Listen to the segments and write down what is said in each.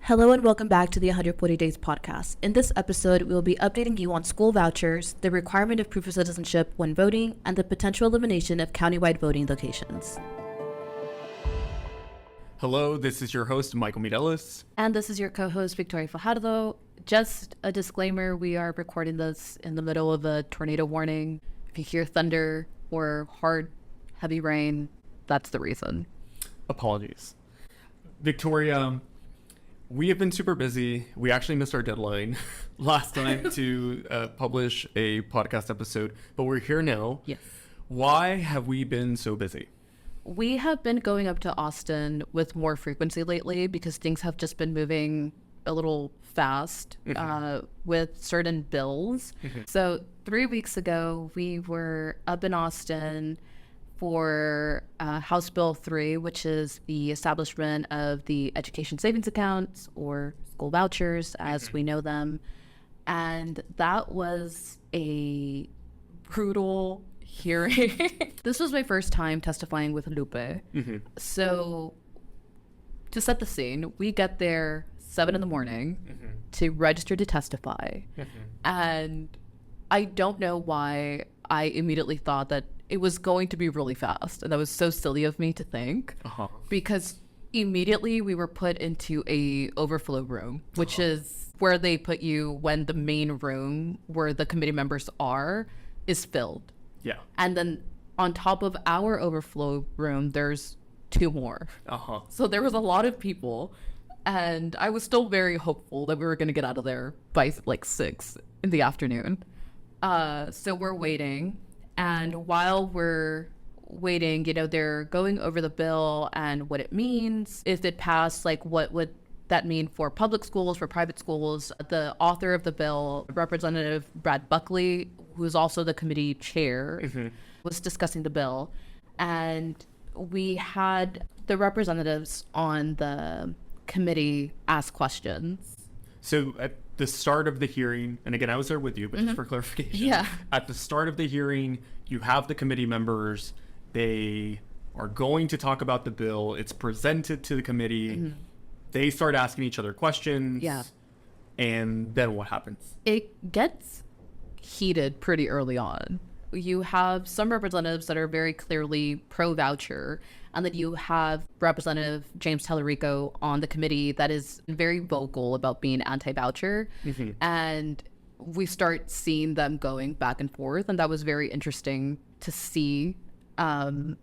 Hello and welcome back to the 140 Days podcast. In this episode, we will be updating you on school vouchers, the requirement of proof of citizenship when voting, and the potential elimination of countywide voting locations. Hello, this is your host, Michael Mireles. And this is your co-host, Victoria Fajardo. Just a disclaimer, we are recording this in the middle of a tornado warning. If you hear thunder or hard, heavy rain, that's the reason. Apologies. Victoria, we have been super busy. We actually missed our deadline last time to publish a podcast episode, but we're here now. Yes. Why have we been so busy? We have been going up to Austin with more frequency lately because things have just been moving a little fast with certain bills. So 3 weeks ago, we were up in Austin for House Bill 3, which is the establishment of the education savings accounts or school vouchers as we know them. And that was a brutal hearing. This was my first time testifying with Lupe. So to set the scene, we get there 7 a.m. to register to testify. And I don't know why I immediately thought that it was going to be really fast. And that was so silly of me to think because immediately we were put into a overflow room, which is where they put you when the main room where the committee members are is filled. Yeah. And then on top of our overflow room, there's 2 more. So there was a lot of people. And I was still very hopeful that we were going to get out of there by like 6 in the afternoon. So we're waiting. And while we're waiting, you know, they're going over the bill and what it means. If it passed, like what would that mean for public schools, for private schools? The author of the bill, Representative Brad Buckley, who is also the committee chair, was discussing the bill. And we had the representatives on the committee ask questions. So at the start of the hearing, and again, I was there with you, but just for clarification. At the start of the hearing, you have the committee members. They are going to talk about the bill. It's presented to the committee. They start asking each other questions. And then what happens? It gets heated pretty early on. You have some representatives that are very clearly pro-voucher, and then you have Representative James Tallarico on the committee that is very vocal about being anti-voucher. And we start seeing them going back and forth, and that was very interesting to see. And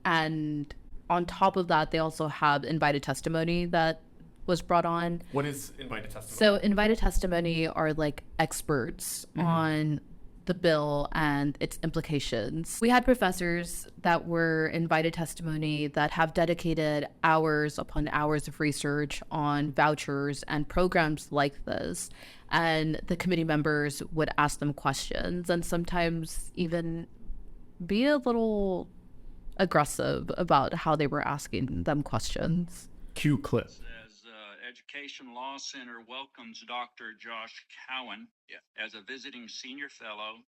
on top of that, they also have invited testimony that was brought on. What is invited testimony? So invited testimony are like experts on the bill and its implications. We had professors that were invited testimony that have dedicated hours upon hours of research on vouchers and programs like this. And the committee members would ask them questions and sometimes even be a little aggressive about how they were asking them questions. Cue clip. Education Law Center welcomes Dr. Josh Cowan as a visiting senior fellow,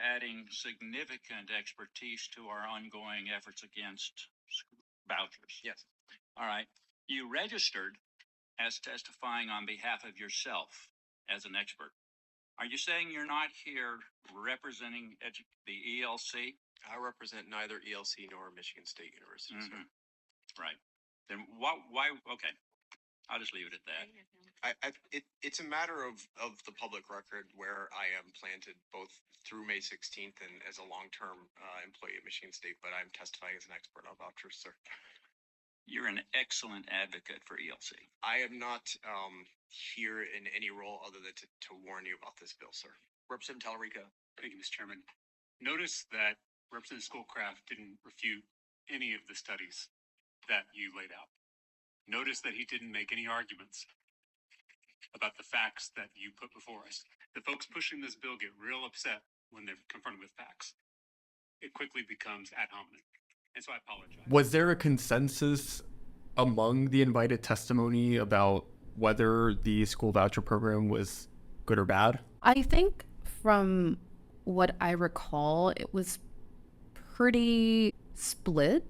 adding significant expertise to our ongoing efforts against vouchers. Yes. All right. You registered as testifying on behalf of yourself as an expert. Are you saying you're not here representing the ELC? I represent neither ELC nor Michigan State University. Sir. Right. Then why? Okay. I'll just leave it at that. It's a matter of the public record where I am planted both through May 16th and as a long-term employee at Michigan State, but I'm testifying as an expert on vouchers, sir. You're an excellent advocate for ELC. I am not here in any role other than to warn you about this bill, sir. Representative Tallarico. Thank you, Mr. Chairman. Notice that Representative Schoolcraft didn't refute any of the studies that you laid out. Notice that he didn't make any arguments about the facts that you put before us. The folks pushing this bill get real upset when they're confronted with facts. It quickly becomes ad hominem. And so I apologize. Was there a consensus among the invited testimony about whether the school voucher program was good or bad? I think from what I recall, it was pretty split,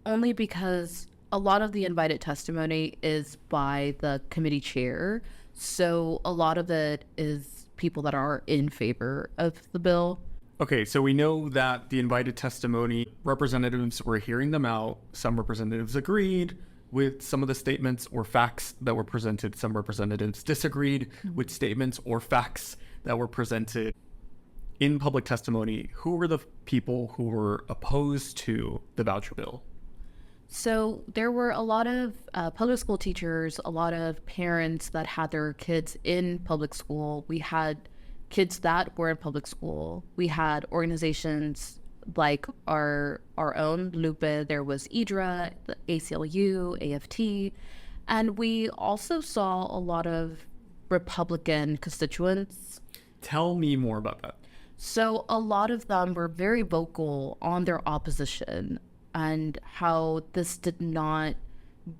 only because a lot of the invited testimony is by the committee chair. So a lot of it is people that are in favor of the bill. Okay, so we know that the invited testimony, representatives were hearing them out. Some representatives agreed with some of the statements or facts that were presented. Some representatives disagreed with statements or facts that were presented. In public testimony, who were the people who were opposed to the voucher bill? So there were a lot of public school teachers, a lot of parents that had their kids in public school. We had kids that were in public school. We had organizations like our own Lupe. There was IDRA, the ACLU, AFT, and we also saw a lot of Republican constituents. Tell me more about that. So a lot of them were very vocal on their opposition and how this did not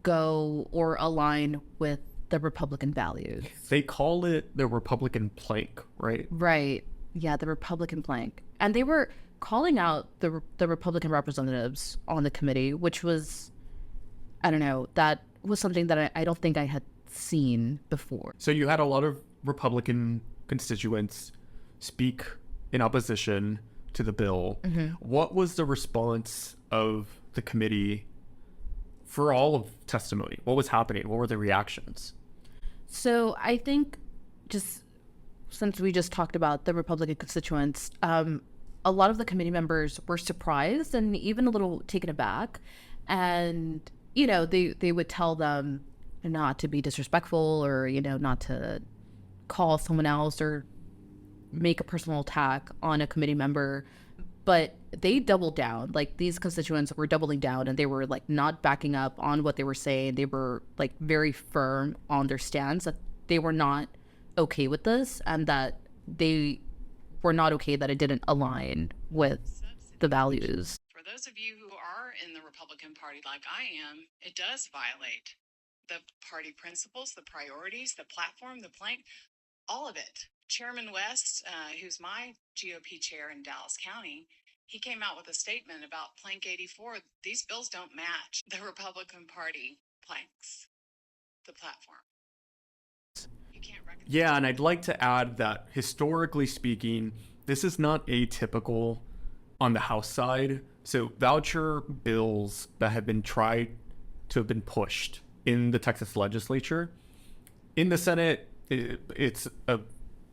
go or align with the Republican values. They call it the Republican plank, right? Right. Yeah, the Republican plank. And they were calling out the Republican representatives on the committee, which was, I don't know, that was something that I don't think I had seen before. So you had a lot of Republican constituents speak in opposition to the bill. What was the response of the committee for all of testimony? What was happening? What were the reactions? So I think, just since we just talked about the Republican constituents, a lot of the committee members were surprised and even a little taken aback. And, you know, they would tell them not to be disrespectful or, you know, not to call someone else or make a personal attack on a committee member. But they doubled down. Like, these constituents were doubling down, and they were like not backing up on what they were saying. They were like very firm on their stance that they were not okay with this, and that they were not okay that it didn't align with the values. For those of you who are in the Republican Party like I am, it does violate the party principles, the priorities, the platform, the plank, all of it. Chairman West, who's my GOP chair in Dallas County, he came out with a statement about Plank 84. These bills don't match the Republican Party planks, the platform. You can't reconcile. Yeah, and I'd like to add that historically speaking, this is not atypical on the House side. So voucher bills that have been tried to have been pushed in the Texas legislature, in the Senate, it's a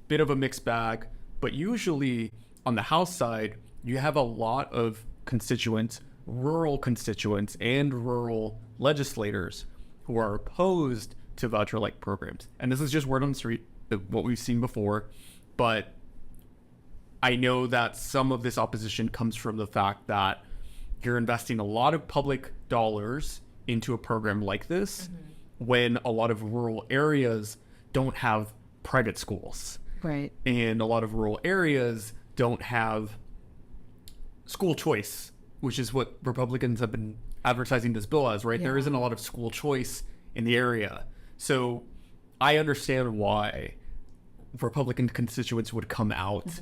bit of a mixed bag, but usually on the House side, you have a lot of constituents, rural constituents and rural legislators who are opposed to voucher-like programs. And this is just word on the street, what we've seen before, but I know that some of this opposition comes from the fact that you're investing a lot of public dollars into a program like this when a lot of rural areas don't have private schools. Right. And a lot of rural areas don't have school choice, which is what Republicans have been advertising this bill as, right? Yeah. There isn't a lot of school choice in the area. So I understand why Republican constituents would come out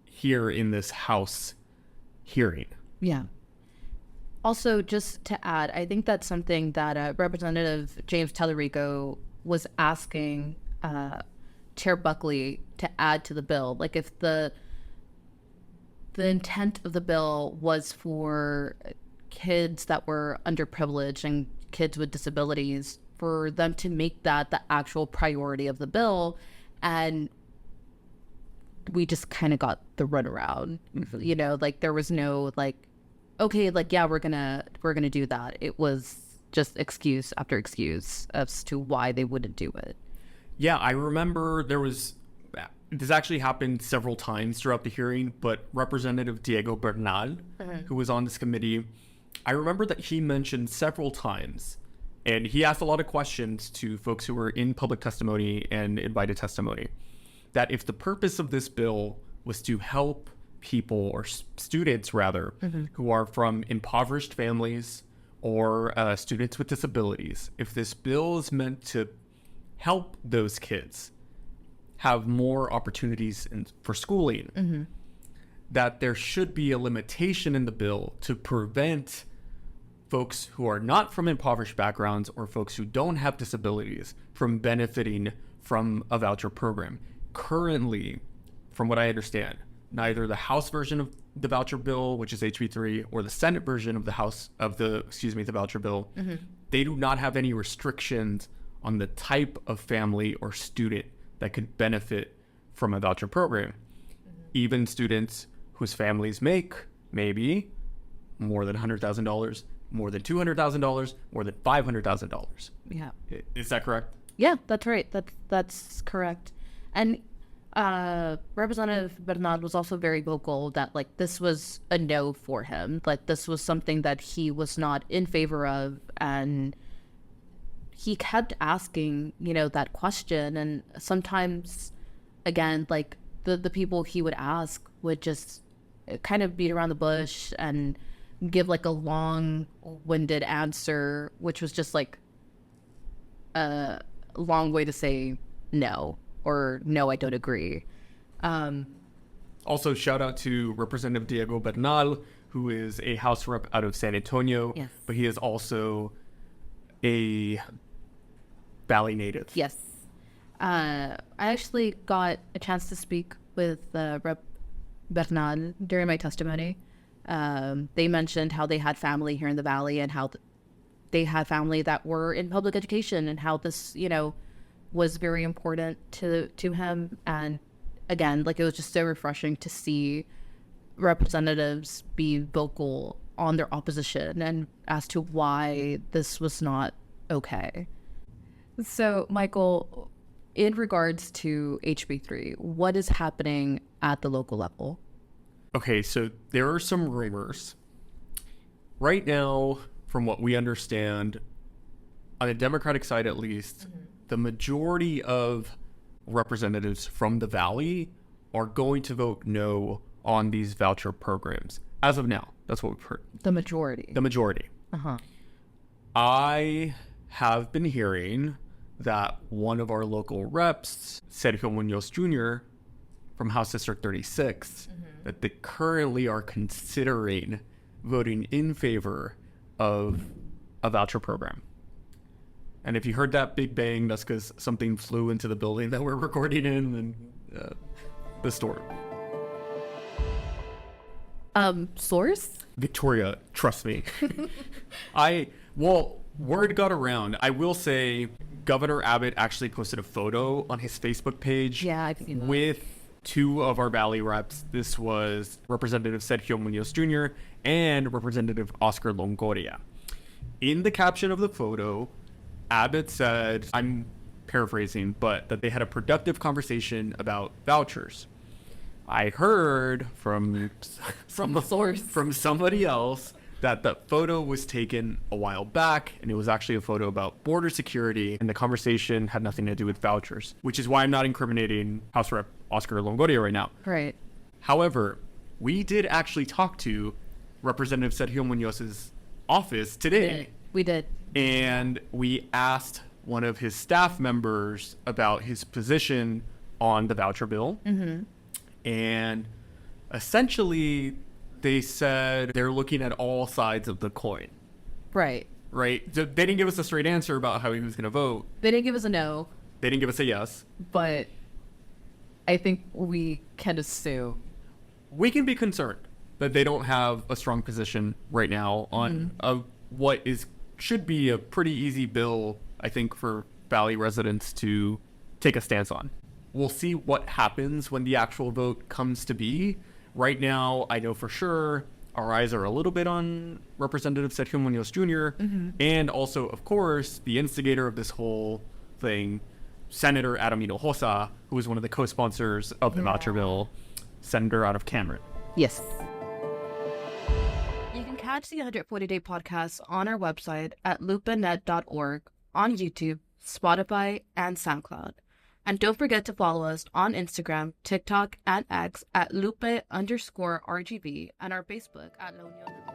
here in this House hearing. Yeah. Also, just to add, I think that's something that Representative James Tellerico was asking Chair Buckley to add to the bill. Like, if the intent of the bill was for kids that were underprivileged and kids with disabilities, for them to make that the actual priority of the bill, and we just kind of got the runaround. You know, like, there was no like, okay, like, yeah, we're gonna do that. It was just excuse after excuse as to why they wouldn't do it. Yeah, I remember this actually happened several times throughout the hearing, but Representative Diego Bernal, who was on this committee, I remember that he mentioned several times, and he asked a lot of questions to folks who were in public testimony and invited testimony, that if the purpose of this bill was to help people, or students rather, who are from impoverished families or students with disabilities, if this bill is meant to help those kids have more opportunities for schooling, that there should be a limitation in the bill to prevent folks who are not from impoverished backgrounds or folks who don't have disabilities from benefiting from a voucher program. Currently, from what I understand, neither the House version of the voucher bill, which is HB3, or the Senate version of the the voucher bill, they do not have any restrictions on the type of family or student that could benefit from a voucher program. Even students whose families make maybe more than $100,000, more than $200,000, more than $500,000. Yeah. Is that correct? Yeah, that's right. That's correct. And Representative Bernal was also very vocal that like this was a no for him. Like this was something that he was not in favor of, and he kept asking, that question. And sometimes, again, like the people he would ask would just kind of beat around the bush and give like a long-winded answer, which was just like a long way to say no, or no, I don't agree. Also, shout out to Representative Diego Bernal, who is a House rep out of San Antonio, Yes. but he is also a Valley native. Yes. I actually got a chance to speak with Rep. Bernal during my testimony. They mentioned how they had family here in the Valley and how they had family that were in public education and how this, was very important to him. And again, like it was just so refreshing to see representatives be vocal on their opposition and as to why this was not okay. So, Michael, in regards to HB3, what is happening at the local level? Okay, so there are some rumors. Right now, from what we understand, on the Democratic side at least, the majority of representatives from the Valley are going to vote no on these voucher programs. As of now, that's what we've heard. The majority. The majority. Uh-huh. I have been hearing that one of our local reps, Sergio Munoz Jr., from House District 36, that they currently are considering voting in favor of a voucher program. And if you heard that big bang, that's because something flew into the building that we're recording in and the store. Source? Victoria, trust me. Word got around. I will say Governor Abbott actually posted a photo on his Facebook page with two of our Valley reps. This was Representative Sergio Munoz Jr. and Representative Oscar Longoria. In the caption of the photo, Abbott said, I'm paraphrasing, but that they had a productive conversation about vouchers. I heard from the source, from somebody else, that the photo was taken a while back, and it was actually a photo about border security, and the conversation had nothing to do with vouchers, which is why I'm not incriminating House Rep Oscar Longoria right now. Right. However, we did actually talk to Representative Sergio Munoz's office today. We did. And we asked one of his staff members about his position on the voucher bill. And essentially, they said they're looking at all sides of the coin. Right. Right? So they didn't give us a straight answer about how he was going to vote. They didn't give us a no. They didn't give us a yes. But I think we can assume. We can be concerned that they don't have a strong position right now on what should be a pretty easy bill, I think, for Valley residents to take a stance on. We'll see what happens when the actual vote comes to be. Right now, I know for sure our eyes are a little bit on Representative Sergio Munoz Jr. And also, of course, the instigator of this whole thing, Senator Adam Hinojosa, who is one of the co-sponsors of the voucher bill, senator out of Cameron. Yes. You can catch the 140-Day podcast on our website at lupanet.org, on YouTube, Spotify, and SoundCloud. And don't forget to follow us on Instagram, TikTok, and X at lupe_RGB, and our Facebook at La Unión.